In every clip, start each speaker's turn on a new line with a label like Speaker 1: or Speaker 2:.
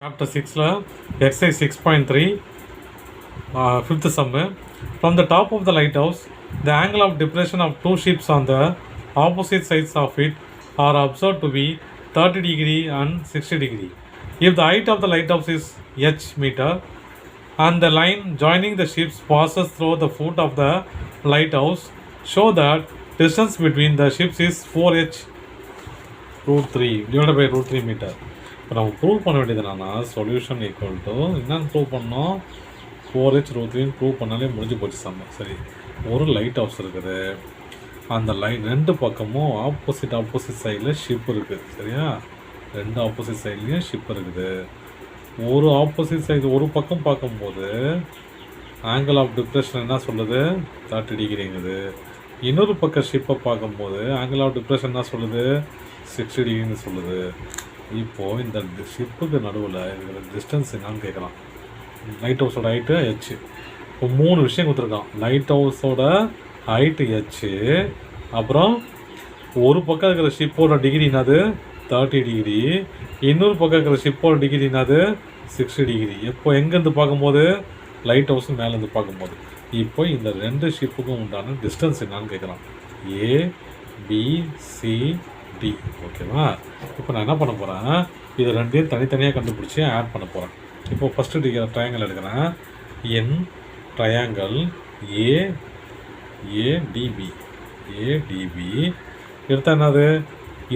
Speaker 1: Chapter 6, exercise 6.3, fifth sum. From the top of the lighthouse, the angle of depression of two ships on the opposite sides of it are observed to be 30 degree and 60 degree. If the height of the lighthouse is h meter and the line joining the ships passes through the foot of the lighthouse, show that distance between the ships is 4h root 3 divided by root 3 meter. இப்போ நம்ம prove பண்ண வேண்டியது என்னன்னா solution equal to என்னென்னு prove பண்ணோம் 4h root 3 prove பண்ணாலே முடிஞ்சு போச்சு சம்ம. சரி, ஒரு லைட் ஹவுஸ் இருக்குது, அந்த ரெண்டு பக்கமும் ஆப்போசிட் சைடில் ஷிப் இருக்குது. சரியா, ரெண்டு ஆப்போசிட் சைட்லேயும் ஷிப் இருக்குது. ஒரு ஆப்போசிட் சைடு ஒரு பக்கம் பார்க்கும்போது ஆங்கிள் ஆஃப் டிப்ரெஷன் என்ன சொல்லுது 30 டிகிரிங்குது. இன்னொரு பக்கம் ஷிப்பை பார்க்கும்போது ஆங்கிள் ஆஃப் டிப்ரெஷன் என்ன சொல்லுது 60 டிகிரின்னு சொல்லுது. இப்போது இந்த ஷிப்புக்கு நடுவில் இருக்கிற டிஸ்டன்ஸ் என்னான்னு கேட்கலாம். லைட் ஹவுஸோட ஹைட்டு ஹெச். இப்போ 3 விஷயம் கொடுத்துருக்கான். லைட் ஹவுஸோட ஹைட்டு ஹெச்சு, அப்புறம் ஒரு பக்கம் இருக்கிற ஷிப்போட டிகிரி என்னது 30 டிகிரி, இன்னொரு பக்கம் இருக்கிற ஷிப்போட டிகிரி என்னது 60 டிகிரி. எப்போ எங்கேருந்து பார்க்கும்போது லைட் ஹவுஸ் மேலேருந்து பார்க்கும்போது. இப்போ இந்த ரெண்டு ஷிப்புக்கும் உண்டான டிஸ்டன்ஸ் என்னான்னு கேட்குறான். ABCD. ஓகேவா? இப்போ நான் என்ன பண்ண போகிறேன், இது ரெண்டையும் தனித்தனியாக கண்டுபிடிச்சி ஆட் பண்ண போகிறேன். இப்போ ஃபஸ்ட்டு ட்ரையாங்கிள் எடுக்கிறேன். என் ட்ரையாங்கிள் ADB எடுத்தால் என்னது,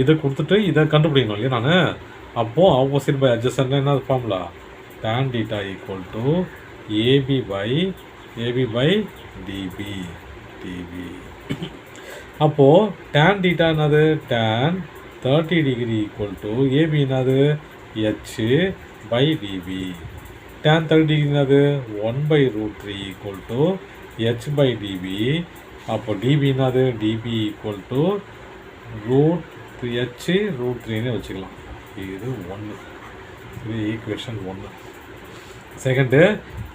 Speaker 1: இதை கொடுத்துட்டு இதை கண்டுபிடிக்கணும் இல்லையா நான். அப்போது ஆப்போசிட் பை அட்ஜசன்ட் என்ன formula tan theta equal to AB by DB. அப்போது tan theta என்னது tan 30 degree equal to AB என்னது H by DB. tan 30 degree என்னது 1 by root 3 equal to H by DB. அப்போ DB என்னது DB equal to root 3H root 3ன்னு வச்சுக்கலாம். இது 1. இது equation 1. Second,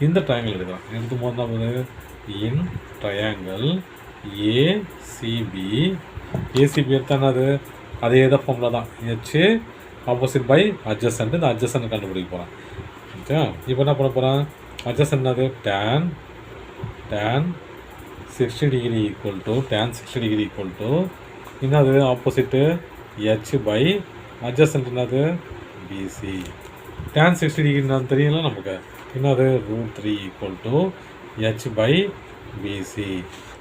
Speaker 1: இந்த ட்ரையாங்கிள் எடுக்கலாம். எடுத்து போது இன் ட்ரையாங்கிள் ACB எடுத்தால் என்னது அதே தான் ஃபார்முலா தான். H opposite by adjacent. இந்த அட்ஜசன்ட் கண்டுபிடிக்க போகிறேன். ஓகே, இப்போ என்ன பண்ண போகிறேன், அட்ஜசன்ட் என்னது tan 60 டிகிரி ஈக்குவல் டு என்னது ஆப்போசிட்டு ஹெச் பை அட்ஜசன்ட் என்னது BC. tan 60 டிகிரி நான் தெரியல நமக்கு, என்னது root 3 equal to H by BC.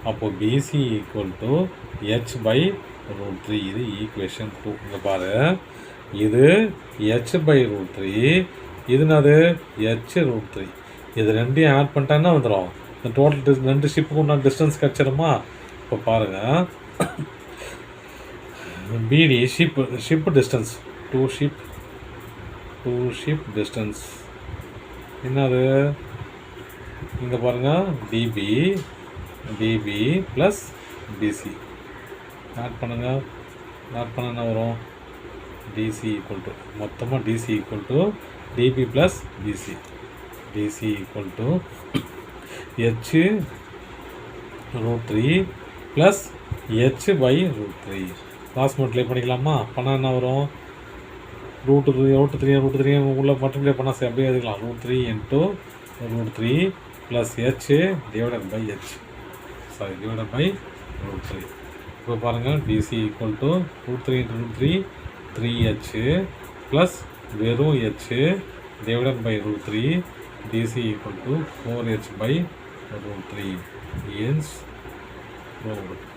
Speaker 1: அப்போது BC equal to H by root 3. இது ஈக்குவேஷன் 2. இங்கே பாரு, இது H by root 3, இதுனது H root 3. இது ரெண்டையும் ஆட் பண்ணிட்டாங்கன்னா வந்துடும். இந்த டோட்டல் ரெண்டு ஷிப்புக்கு உண்டான டிஸ்டன்ஸ் கிடச்சிருமா. இப்போ பாருங்கள், BD ship distance to ship distance என்னது இங்கே பாருங்கள் DB ப்ளஸ் BC ஆட் பண்ணுங்கள். ஆட் பண்ண என்ன வரும் DC ஈக்குவல் டு மொத்தமாக DC equal to DB plus BC equal to H root 3 plus H by root 3. Cross multiply பண்ணிக்கலாமா. பண்ணால் என்ன வரும் root 3 உள்ள மல்டிப்ளை பண்ணால் அப்படியே எடுக்கலாம். root 3 into root 3 plus H divided by root 3. இப்போ பாருங்கள் DC equal to root 3 into root 3 3H plus வெறும் H divided by root 3. DC equal to 4H by root 3. Hence proved.